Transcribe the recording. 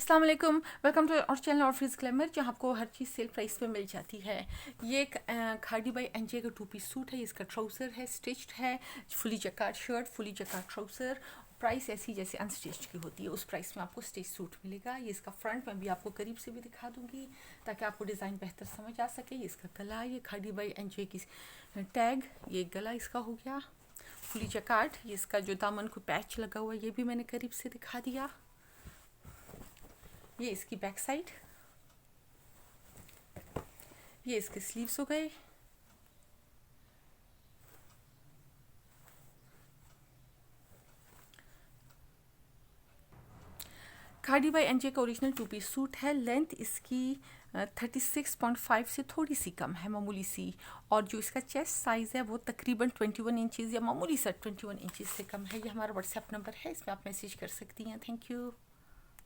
अस्सलाम वालेकुम, welcome to और चैनल और फ्रीज ग्लैमर, जहाँ आपको हर चीज़ सेल प्राइस पे मिल जाती है। ये एक खादी बाई एनजे का 2 पीस सूट है। इसका ट्राउज़र है, स्टिच्ड है, fully jacquard shirt, fully jacquard trouser. Price ऐसी जैसे अनस्टिच्ड की होती है, उस प्राइस में आपको स्टिच सूट मिलेगा। ये इसका फ्रंट में भी आपको करीब से भी दिखा दूंगी ताकि आपको डिज़ाइन बेहतर समझ आ सके। ये इसका गला, ये खादी बाई एनजे की टैग, ये गला इसका हो गया फुली जैकार्ड। ये इसका जो दामन को पैच लगा हुआ है, ये भी मैंने करीब से दिखा दिया। ये इसकी बैक साइड, ये इसके स्लीव्स हो गए। खादी बाई एनजे का ओरिजिनल 2 पीस सूट है। लेंथ इसकी 36.5 से थोड़ी सी कम है, मामूली सी। और जो इसका चेस्ट साइज़ है वो तकरीबन 21 इंचज़ या मामूली सा 21 इंचज़ से कम है। ये हमारा व्हाट्सएप नंबर है, इसमें आप मैसेज कर सकती हैं। Thank you.